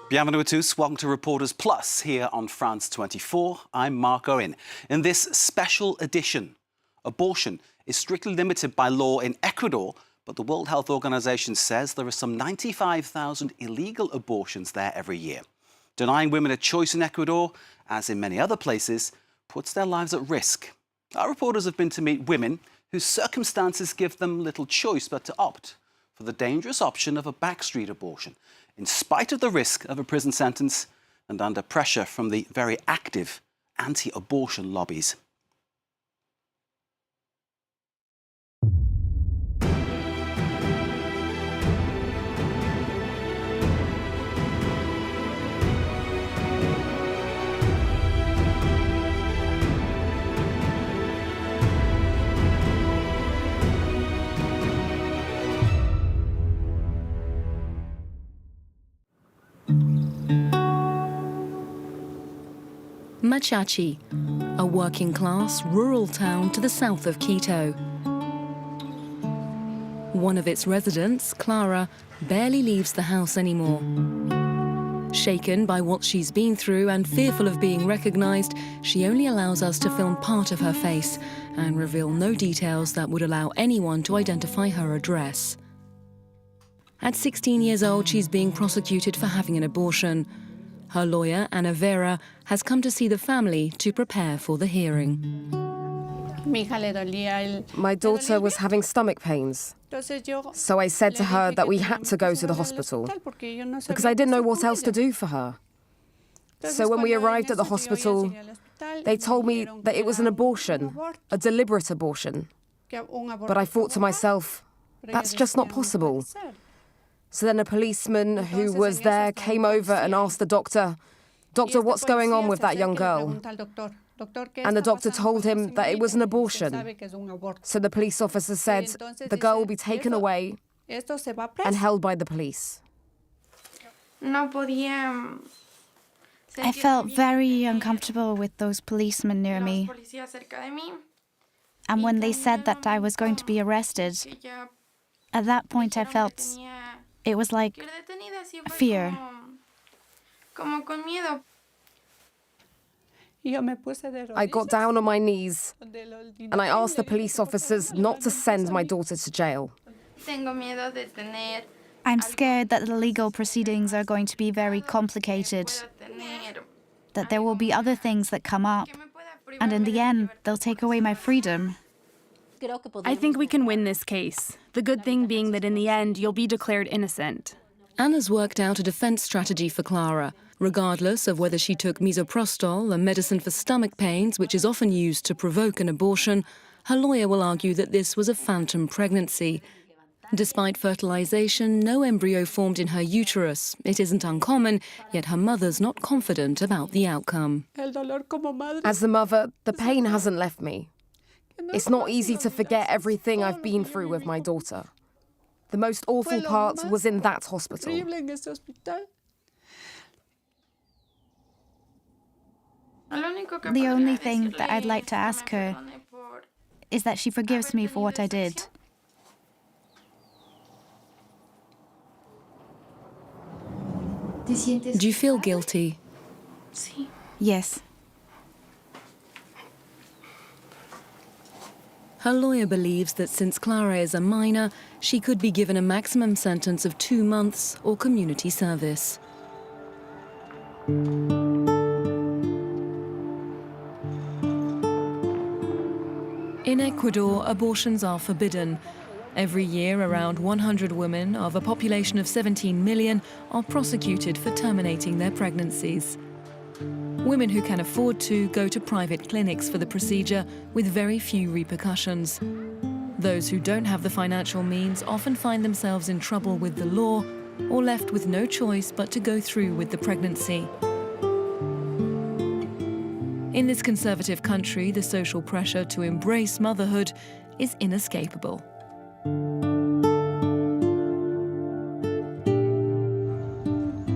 Bienvenue à tous. Welcome to Reporters Plus here on France 24. I'm Mark Owen. In this special edition, abortion is strictly limited by law in Ecuador, but the World Health Organization says there are some 95,000 illegal abortions there every year. Denying women a choice in Ecuador, as in many other places, puts their lives at risk. Our reporters have been to meet women whose circumstances give them little choice but to opt for the dangerous option of a backstreet abortion, in spite of the risk of a prison sentence and under pressure from the very active anti-abortion lobbies. Machachi, a working-class rural town to the south of Quito. One of its residents, Clara, barely leaves the house anymore. Shaken by what she's been through and fearful of being recognized, she only allows us to film part of her face and reveal no details that would allow anyone to identify her address. At 16 years old, she's being prosecuted for having an abortion. Her lawyer, Ana Vera, has come to see the family to prepare for the hearing. My daughter was having stomach pains, so I said to her that we had to go to the hospital because I didn't know what else to do for her. So when we arrived at the hospital, they told me that it was an abortion, a deliberate abortion. But I thought to myself, that's just not possible. So then a policeman who was there came over and asked the doctor, "Doctor, what's going on with that young girl?" And the doctor told him that it was an abortion. So the police officer said the girl will be taken away and held by the police. I felt very uncomfortable with those policemen near me. And when they said that I was going to be arrested, at that point I felt it was like fear. I got down on my knees and I asked the police officers not to send my daughter to jail. I'm scared that the legal proceedings are going to be very complicated, that there will be other things that come up, and in the end, they'll take away my freedom. I think we can win this case. The good thing being that in the end, you'll be declared innocent. Anna's worked out a defense strategy for Clara. Regardless of whether she took misoprostol, a medicine for stomach pains, which is often used to provoke an abortion, her lawyer will argue that this was a phantom pregnancy. Despite fertilization, no embryo formed in her uterus. It isn't uncommon, yet her mother's not confident about the outcome. As the mother, the pain hasn't left me. It's not easy to forget everything I've been through with my daughter. The most awful part was in that hospital. The only thing that I'd like to ask her is that she forgives me for what I did. Do you feel guilty? Yes. Her lawyer believes that since Clara is a minor, she could be given a maximum sentence of 2 months or community service. In Ecuador, abortions are forbidden. Every year, around 100 women of a population of 17 million are prosecuted for terminating their pregnancies. Women who can afford to go to private clinics for the procedure with very few repercussions. Those who don't have the financial means often find themselves in trouble with the law or left with no choice but to go through with the pregnancy. In this conservative country, the social pressure to embrace motherhood is inescapable.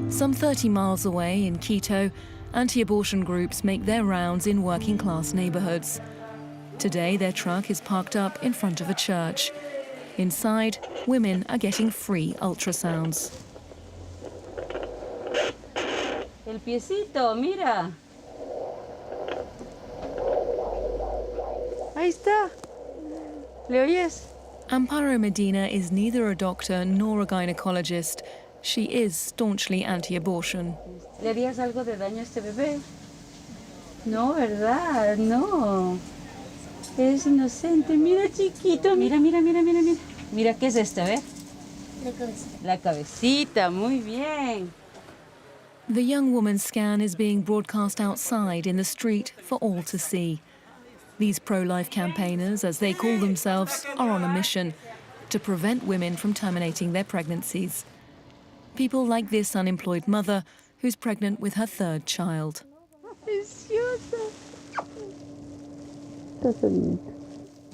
Some 30 miles away in Quito, anti-abortion groups make their rounds in working-class neighborhoods. Today, their truck is parked up in front of a church. Inside, women are getting free ultrasounds. El piecito, mira. Ahí está. ¿Le oyes? Amparo Medina is neither a doctor nor a gynecologist. She is staunchly anti-abortion. ¿Le harías algo de daño a este bebé? No, ¿verdad? No. Es inocente. Mira, chiquito. Mira, mira, mira, mira, mira. Mira, ¿qué es esto? A ver. La cabecita. La cabecita. Muy bien. The young woman's scan is being broadcast outside in the street for all to see. These pro-life campaigners, as they call themselves, are on a mission to prevent women from terminating their pregnancies. People like this unemployed mother who's pregnant with her third child.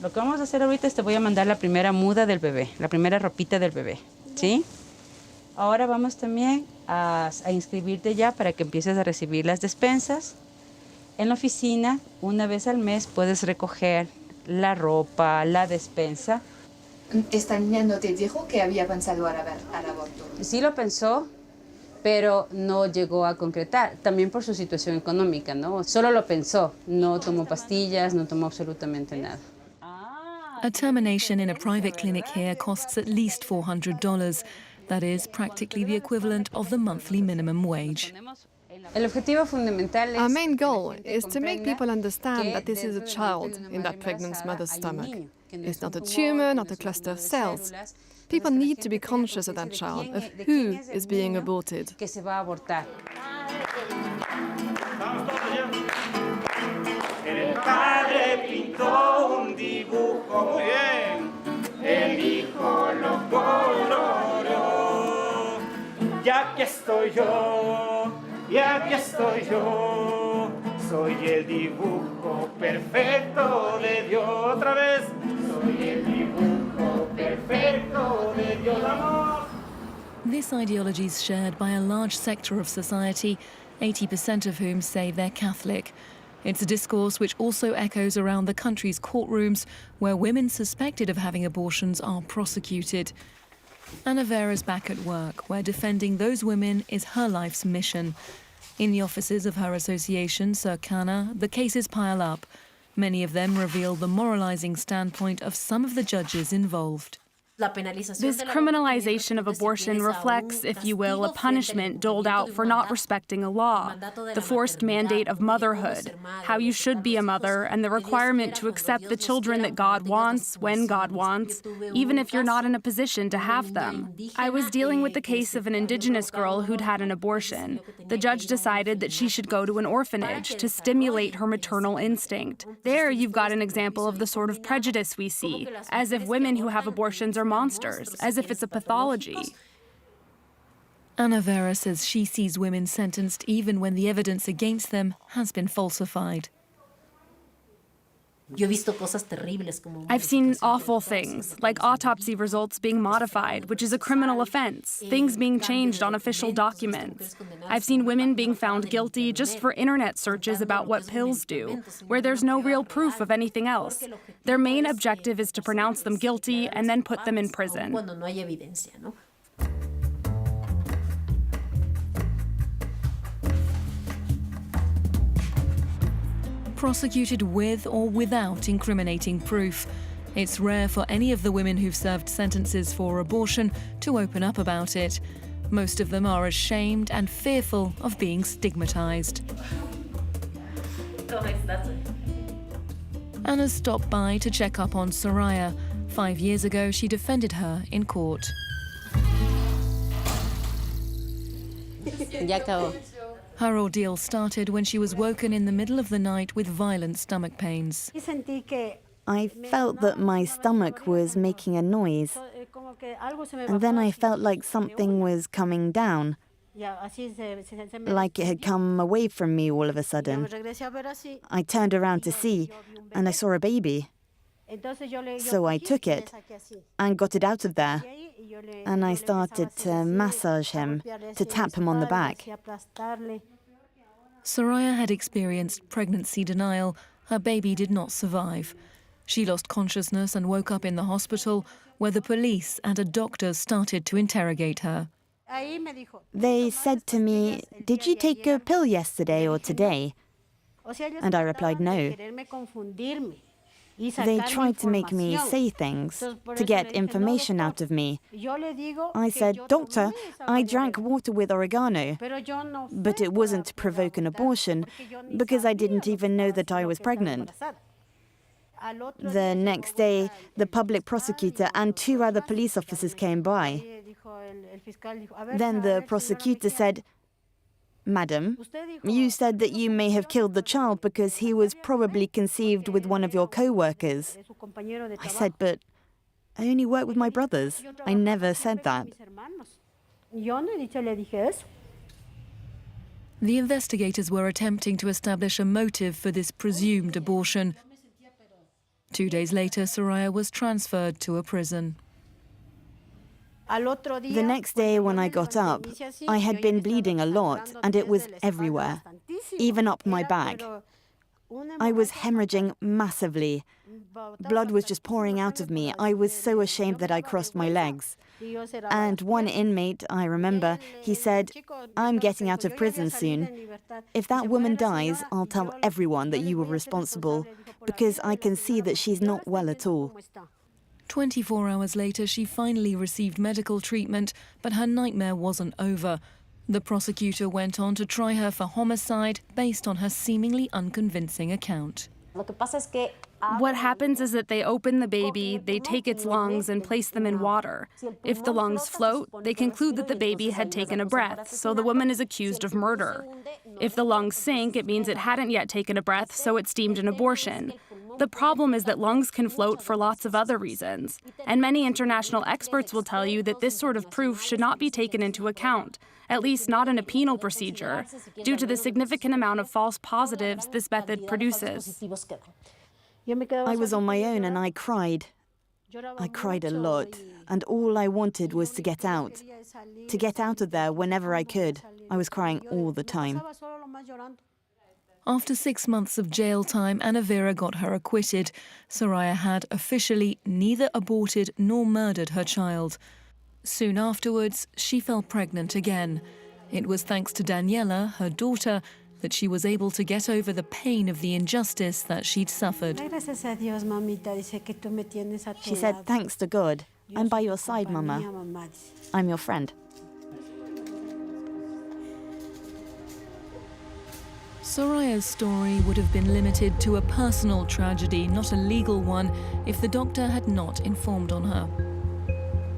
Lo que vamos a hacer ahorita es te voy a mandar la primera muda del bebé, la primera ropita del bebé, ¿sí? Ahora vamos también a inscribirte ya para que empieces a recibir las despensas. En la oficina, una vez al mes, puedes recoger la ropa, la despensa. ¿Esta niña no te dijo que había pensado al aborto? Sí lo pensó, pero no llegó a concretar, también por su situación económica, ¿no? Solo lo pensó, no tomó pastillas, no tomó absolutamente nada. A termination in a private clinic here costs at least $400. That is practically the equivalent of the monthly minimum wage. El objetivo fundamental es Our main goal is to make people understand that this is a child in that pregnant mother's stomach. It's not a tumor, not a cluster of cells. People need to be conscious of that child, of who is being aborted. que se va a abortar. El padre pintó un dibujo muy bien, el hijo lo coloró. Ya que estoy yo, y aquí estoy yo, soy el dibujo perfecto de Dios. Otra vez, soy el dibujo perfecto de Dios, amor. This ideology is shared by a large sector of society, 80% of whom say they're Catholic. It's a discourse which also echoes around the country's courtrooms, where women suspected of having abortions are prosecuted. Ana Vera's back at work, where defending those women is her life's mission. In the offices of her association, Cercana, the cases pile up. Many of them reveal the moralizing standpoint of some of the judges involved. This criminalization of abortion reflects, if you will, a punishment doled out for not respecting a law, the forced mandate of motherhood, how you should be a mother, and the requirement to accept the children that God wants, when God wants, even if you're not in a position to have them. I was dealing with the case of an indigenous girl who'd had an abortion. The judge decided that she should go to an orphanage to stimulate her maternal instinct. There you've got an example of the sort of prejudice we see, as if women who have abortions are monsters, as if it's a pathology. Ana Vera says she sees women sentenced even when the evidence against them has been falsified. I've seen awful things, like autopsy results being modified, which is a criminal offense, things being changed on official documents. I've seen women being found guilty just for internet searches about what pills do, where there's no real proof of anything else. Their main objective is to pronounce them guilty and then put them in prison. Prosecuted with or without incriminating proof. It's rare for any of the women who've served sentences for abortion to open up about it. Most of them are ashamed and fearful of being stigmatized. Anna's stopped by to check up on Soraya. 5 years ago, she defended her in court. Ya acabó. Her ordeal started when she was woken in the middle of the night with violent stomach pains. I felt that my stomach was making a noise, and then I felt like something was coming down, like it had come away from me all of a sudden. I turned around to see, and I saw a baby. So I took it and got it out of there, and I started to massage him, to tap him on the back. Soraya had experienced pregnancy denial. Her baby did not survive. She lost consciousness and woke up in the hospital, where the police and a doctor started to interrogate her. They said to me, "Did you take a pill yesterday or today?" And I replied, "No." They tried to make me say things, to get information out of me. I said, "Doctor, I drank water with oregano." But it wasn't to provoke an abortion, because I didn't even know that I was pregnant. The next day, the public prosecutor and 2 other police officers came by. Then the prosecutor said, "Madam, you said that you may have killed the child because he was probably conceived with one of your co-workers." I said, "But I only work with my brothers. I never said that." The investigators were attempting to establish a motive for this presumed abortion. 2 days later, Soraya was transferred to a prison. The next day when I got up, I had been bleeding a lot and it was everywhere, even up my back. I was hemorrhaging massively. Blood was just pouring out of me. I was so ashamed that I crossed my legs. And one inmate, I remember, he said, "I'm getting out of prison soon. If that woman dies, I'll tell everyone that you were responsible, because I can see that she's not well at all." 24 hours later, she finally received medical treatment, but her nightmare wasn't over. The prosecutor went on to try her for homicide based on her seemingly unconvincing account. What happens is that they open the baby, they take its lungs and place them in water. If the lungs float, they conclude that the baby had taken a breath, so the woman is accused of murder. If the lungs sink, it means it hadn't yet taken a breath, so it's deemed an abortion. The problem is that lungs can float for lots of other reasons, and many international experts will tell you that this sort of proof should not be taken into account, at least not in a penal procedure, due to the significant amount of false positives this method produces. I was on my own and I cried. I cried a lot, and all I wanted was to get out of there whenever I could. I was crying all the time. After 6 months of jail time, Ana Vera got her acquitted. Soraya had officially neither aborted nor murdered her child. Soon afterwards, she fell pregnant again. It was thanks to Daniela, her daughter, that she was able to get over the pain of the injustice that she'd suffered. She said, "Thanks to God. I'm by your side, Mama. I'm your friend." Soraya's story would have been limited to a personal tragedy, not a legal one, if the doctor had not informed on her.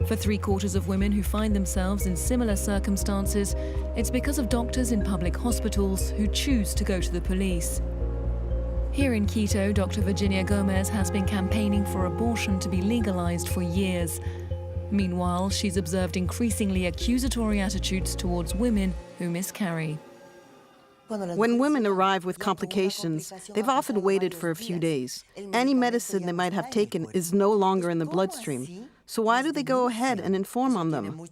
For 3/4 of women who find themselves in similar circumstances, it's because of doctors in public hospitals who choose to go to the police. Here in Quito, Dr. Virginia Gomez has been campaigning for abortion to be legalized for years. Meanwhile, she's observed increasingly accusatory attitudes towards women who miscarry. When women arrive with complications, they've often waited for a few days. Any medicine they might have taken is no longer in the bloodstream. So why do they go ahead and inform on them?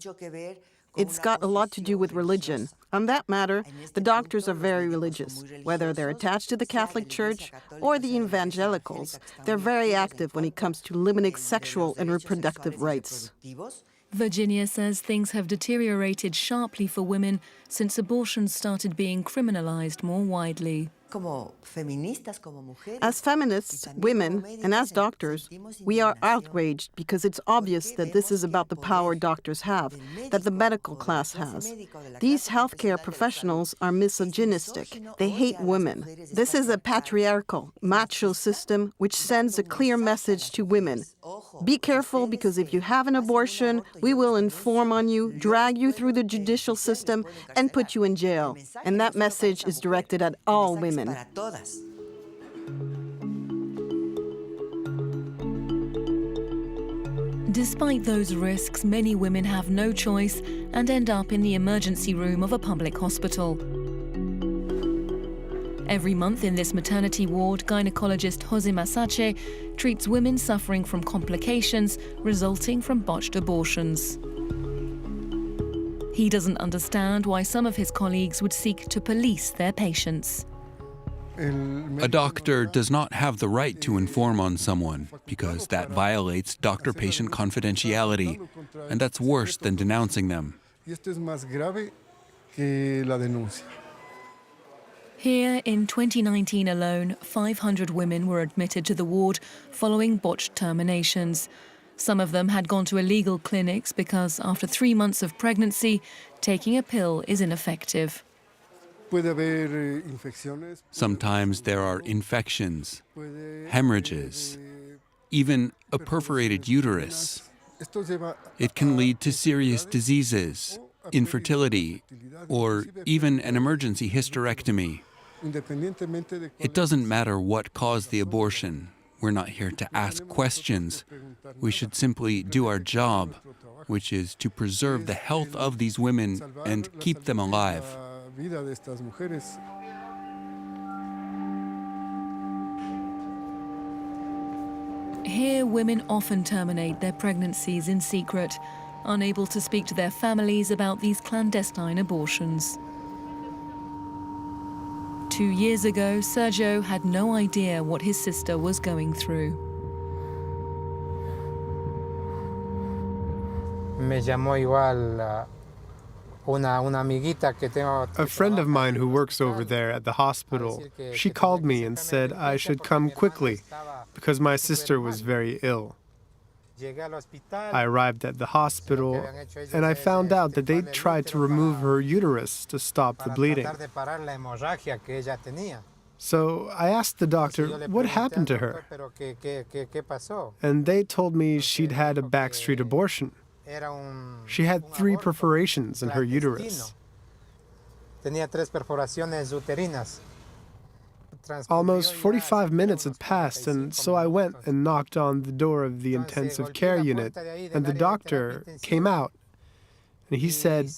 It's got a lot to do with religion. On that matter, the doctors are very religious. Whether they're attached to the Catholic Church or the evangelicals, they're very active when it comes to limiting sexual and reproductive rights. Virginia says things have deteriorated sharply for women since abortions started being criminalized more widely. As feminists, women, and as doctors, we are outraged because it's obvious that this is about the power doctors have, that the medical class has. These healthcare professionals are misogynistic. They hate women. This is a patriarchal, macho system which sends a clear message to women. Be careful, because if you have an abortion, we will inform on you, drag you through the judicial system, and put you in jail. And that message is directed at all women. Despite those risks, many women have no choice and end up in the emergency room of a public hospital. Every month in this maternity ward, gynecologist Jose Masache treats women suffering from complications resulting from botched abortions. He doesn't understand why some of his colleagues would seek to police their patients. A doctor does not have the right to inform on someone because that violates doctor-patient confidentiality, and that's worse than denouncing them. Here, in 2019 alone, 500 women were admitted to the ward following botched terminations. Some of them had gone to illegal clinics because, after 3 months of pregnancy, taking a pill is ineffective. Sometimes there are infections, hemorrhages, even a perforated uterus. It can lead to serious diseases, infertility, or even an emergency hysterectomy. It doesn't matter what caused the abortion. We're not here to ask questions. We should simply do our job, which is to preserve the health of these women and keep them alive. Here, women often terminate their pregnancies in secret, unable to speak to their families about these clandestine abortions. 2 years ago, Sergio had no idea what his sister was going through. A friend of mine who works over there at the hospital, she called me and said I should come quickly because my sister was very ill. I arrived at the hospital and I found out that they'd tried to remove her uterus to stop the bleeding. So I asked the doctor what happened to her, and they told me she'd had a backstreet abortion. She had 3 perforations in her uterus. Almost 45 minutes had passed, and so I went and knocked on the door of the intensive care unit, and the doctor came out, and he said,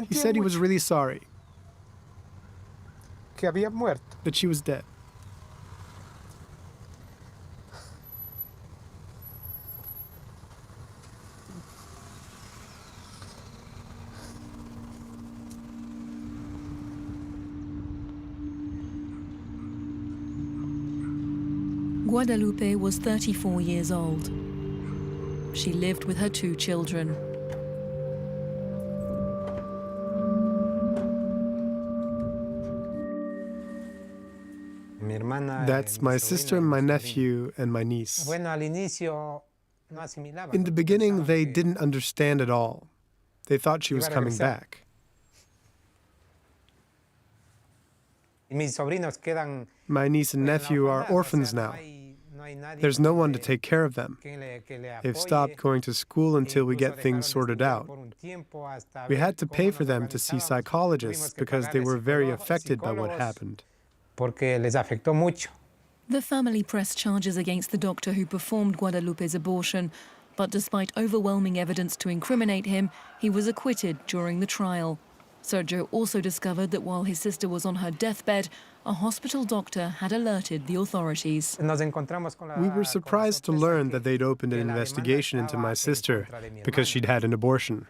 he said he was really sorry, that she was dead. Guadalupe was 34 years old. She lived with her 2 children. That's my sister, my nephew, and my niece. In the beginning, they didn't understand at all. They thought she was coming back. My niece and nephew are orphans now. There's no one to take care of them. They've stopped going to school until we get things sorted out. We had to pay for them to see psychologists because they were very affected by what happened. The family pressed charges against the doctor who performed Guadalupe's abortion, but despite overwhelming evidence to incriminate him, he was acquitted during the trial. Sergio also discovered that while his sister was on her deathbed, a hospital doctor had alerted the authorities. We were surprised to learn that they'd opened an investigation into my sister because she'd had an abortion.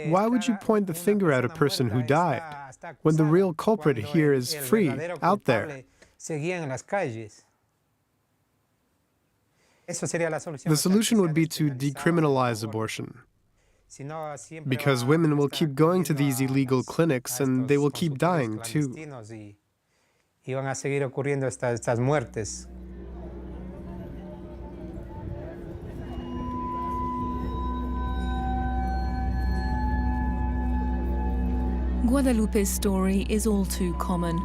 Why would you point the finger at a person who died when the real culprit here is free, out there? The solution would be to decriminalize abortion, because women will keep going to these illegal clinics and they will keep dying too. Guadalupe's story is all too common.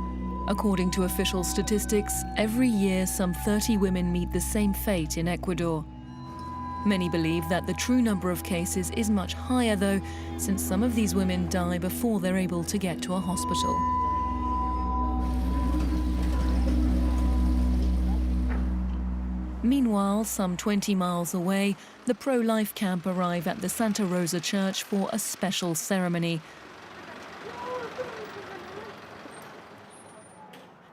According to official statistics, every year some 30 women meet the same fate in Ecuador. Many believe that the true number of cases is much higher, though, since some of these women die before they're able to get to a hospital. Meanwhile, some 20 miles away, the pro-life camp arrive at the Santa Rosa Church for a special ceremony.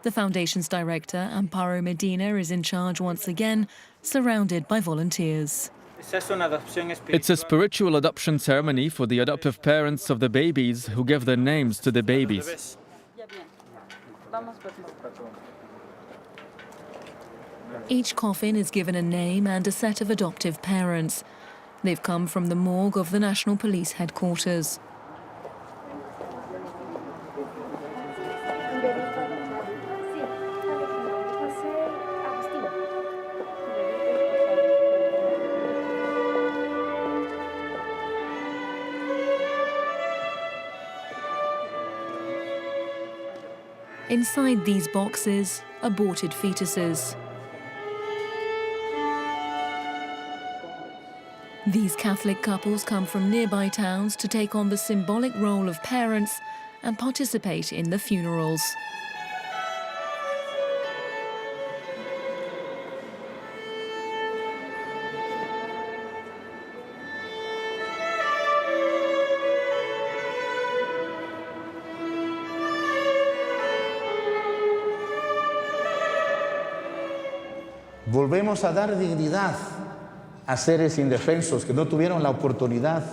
The foundation's director, Amparo Medina, is in charge once again, surrounded by volunteers. It's a spiritual adoption ceremony for the adoptive parents of the babies who give their names to the babies. Each coffin is given a name and a set of adoptive parents. They've come from the morgue of the National Police headquarters. Inside these boxes, aborted fetuses. These Catholic couples come from nearby towns to take on the symbolic role of parents and participate in the funerals. Volvemos a dar dignidad a seres indefensos que no tuvieron la oportunidad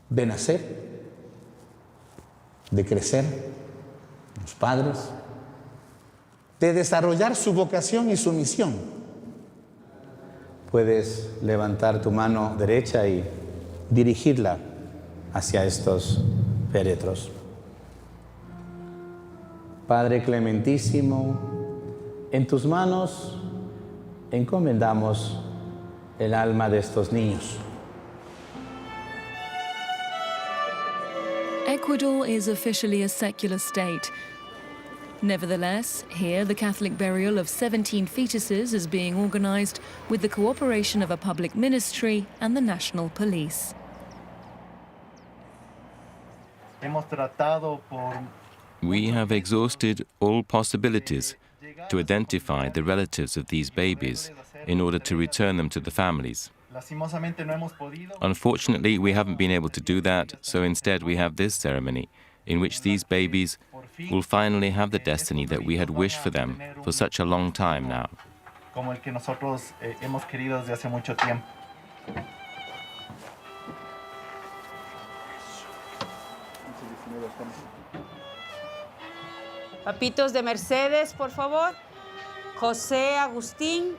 de nacer, de crecer, los padres, de desarrollar su vocación y su misión. Puedes levantar tu mano derecha y dirigirla hacia estos féretros. Padre clementísimo, en tus manos encomendamos el alma de estos niños. Ecuador is officially a secular state. Nevertheless, here the Catholic burial of 17 fetuses is being organized with the cooperation of a public ministry and the national police. We have exhausted all possibilities to identify the relatives of these babies in order to return them to the families. Unfortunately, we haven't been able to do that, so instead we have this ceremony in which these babies will finally have the destiny that we had wished for them for such a long time now. Papitos de Mercedes, por favor. José Agustín.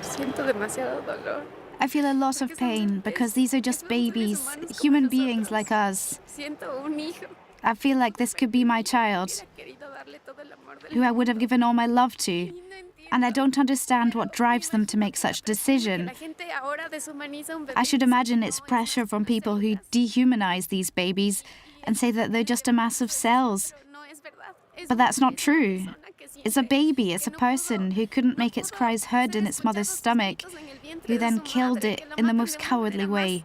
Siento demasiado dolor. I feel a lot of pain because these are just babies, human beings like us. I feel like this could be my child, who I would have given all my love to. And I don't understand what drives them to make such a decision. I should imagine it's pressure from people who dehumanize these babies and say that they're just a mass of cells. But that's not true. It's a baby, it's a person who couldn't make its cries heard in its mother's stomach, who then killed it in the most cowardly way.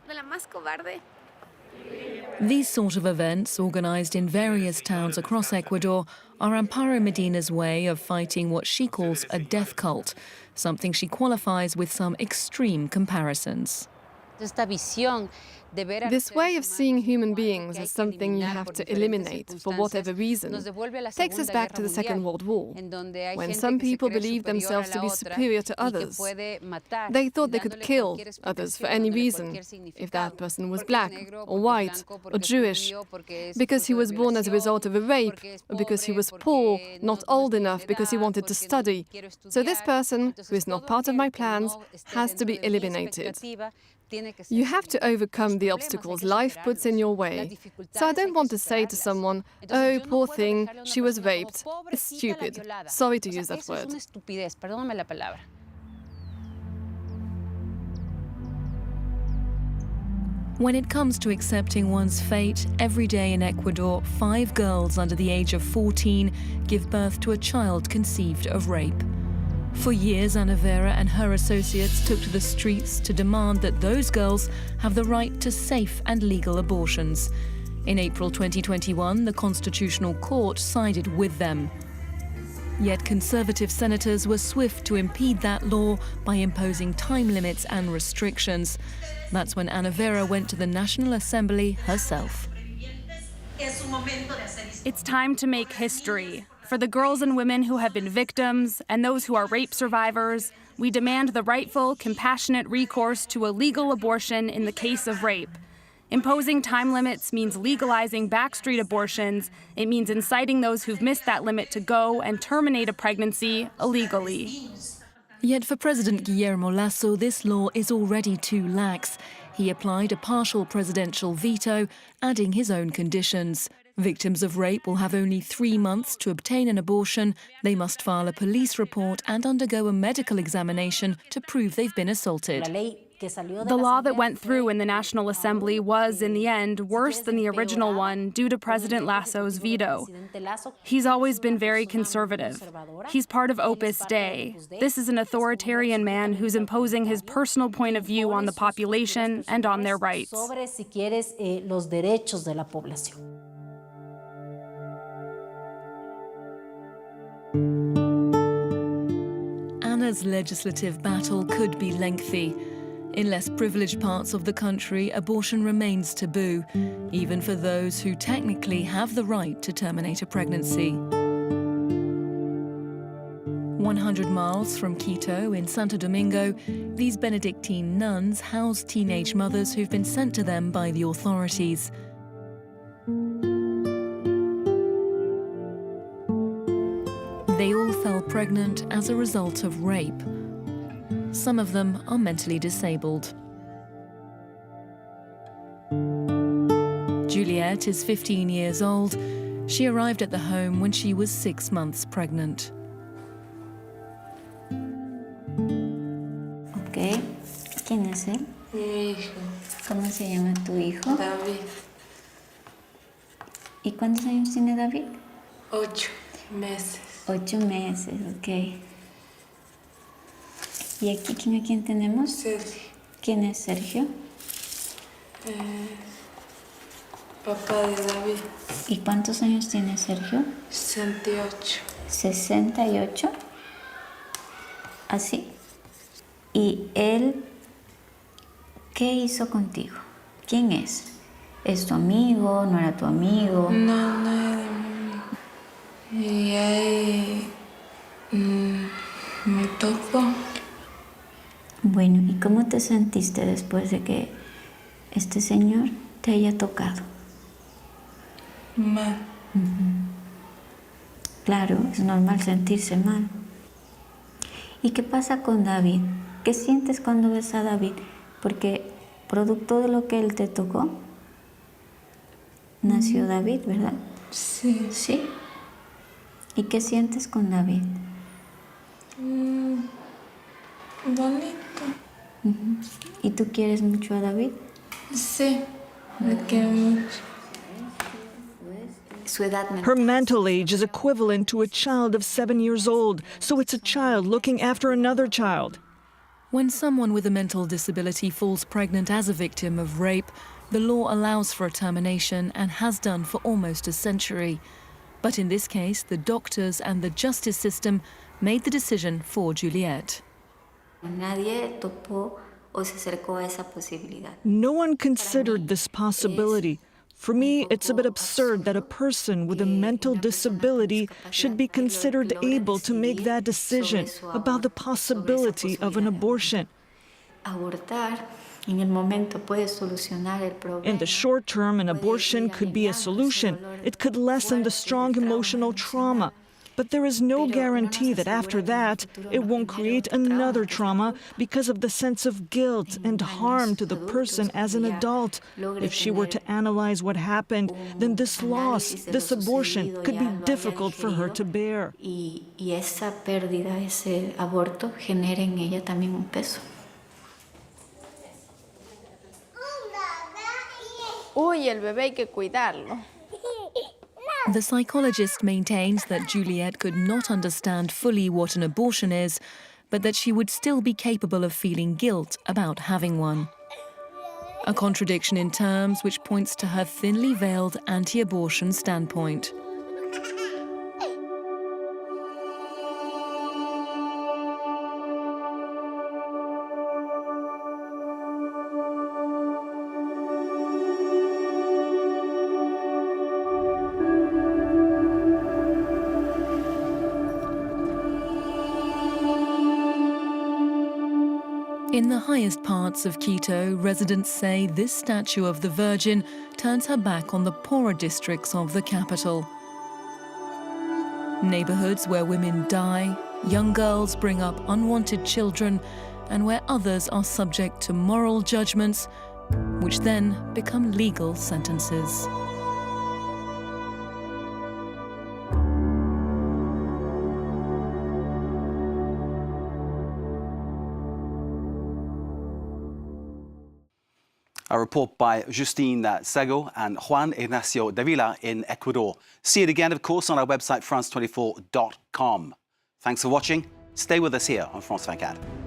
These sort of events, organised in various towns across Ecuador, are Amparo Medina's way of fighting what she calls a death cult, something she qualifies with some extreme comparisons. This way of seeing human beings as something you have to eliminate for whatever reason takes us back to the Second World War, when some people believed themselves to be superior to others. They thought they could kill others for any reason, if that person was black or white or Jewish, because he was born as a result of a rape, or because he was poor, not old enough because he wanted to study. So this person, who is not part of my plans, has to be eliminated. You have to overcome the obstacles life puts in your way. So I don't want to say to someone, oh, poor thing, she was raped. It's stupid. Sorry to use that word. When it comes to accepting one's fate, every day in Ecuador, 5 girls under the age of 14 give birth to a child conceived of rape. For years, Ana Vera and her associates took to the streets to demand that those girls have the right to safe and legal abortions. In April 2021, the Constitutional Court sided with them. Yet conservative senators were swift to impede that law by imposing time limits and restrictions. That's when Ana Vera went to the National Assembly herself. It's time to make history. For the girls and women who have been victims and those who are rape survivors, we demand the rightful, compassionate recourse to a legal abortion in the case of rape. Imposing time limits means legalizing backstreet abortions. It means inciting those who've missed that limit to go and terminate a pregnancy illegally. Yet for President Guillermo Lasso, this law is already too lax. He applied a partial presidential veto, adding his own conditions. Victims of rape will have only 3 months to obtain an abortion. They must file a police report and undergo a medical examination to prove they've been assaulted. The law that went through in the National Assembly was, in the end, worse than the original one due to President Lasso's veto. He's always been very conservative. He's part of Opus Dei. This is an authoritarian man who's imposing his personal point of view on the population and on their rights. Anna's legislative battle could be lengthy. In less privileged parts of the country, abortion remains taboo, even for those who technically have the right to terminate a pregnancy. 100 miles from Quito in Santo Domingo, these Benedictine nuns house teenage mothers who've been sent to them by the authorities. They all fell pregnant as a result of rape. Some of them are mentally disabled. Juliet is 15 years old. She arrived at the home when she was 6 months pregnant. Ok. ¿Quién es él? Mi hijo. ¿Cómo se llama tu hijo? David. ¿Y cuántos años tiene David? 8 meses. 8 meses, ok. ¿Y aquí a quién tenemos? Sergio. ¿Quién es Sergio? Papá de David. ¿Y cuántos años tiene Sergio? 68. 68. ¿Así? ¿Y él qué hizo contigo? ¿Quién es? ¿Es tu amigo? ¿No era tu amigo? No, no era mi amigo. Y ahí me tocó. Bueno, ¿y cómo te sentiste después de que este señor te haya tocado? Mal. Claro, es normal sentirse mal. ¿Y qué pasa con David? ¿Qué sientes cuando ves a David? Porque producto de lo que él te tocó, nació David, ¿verdad? Sí. ¿Sí? ¿Y qué sientes con David? Bonito. ¿Y tú quieres mucho a David? Sí, me quiero mucho. Her mental age is equivalent to a child of 7 years old, so it's a child looking after another child. When someone with a mental disability falls pregnant as a victim of rape, the law allows for a termination and has done for almost a century. But in this case, the doctors and the justice system made the decision for Juliet. No one considered this possibility. For me, it's a bit absurd that a person with a mental disability should be considered able to make that decision about the possibility of an abortion. In the short term, an abortion could be a solution. It could lessen the strong emotional trauma. But there is no guarantee that after that, it won't create another trauma because of the sense of guilt and harm to the person as an adult. If she were to analyze what happened, then this loss, this abortion, could be difficult for her to bear. Uy, el bebé hay que cuidarlo. The psychologist maintains that Juliet could not understand fully what an abortion is, but that she would still be capable of feeling guilt about having one. A contradiction in terms which points to her thinly veiled anti-abortion standpoint. In the highest parts of Quito, residents say this statue of the Virgin turns her back on the poorer districts of the capital. Neighborhoods where women die, young girls bring up unwanted children, and where others are subject to moral judgments, which then become legal sentences. A report by Justine Sagot and Juan Ignacio Dávila in Ecuador. See it again, of course, on our website, france24.com. Thanks for watching. Stay with us here on France 24.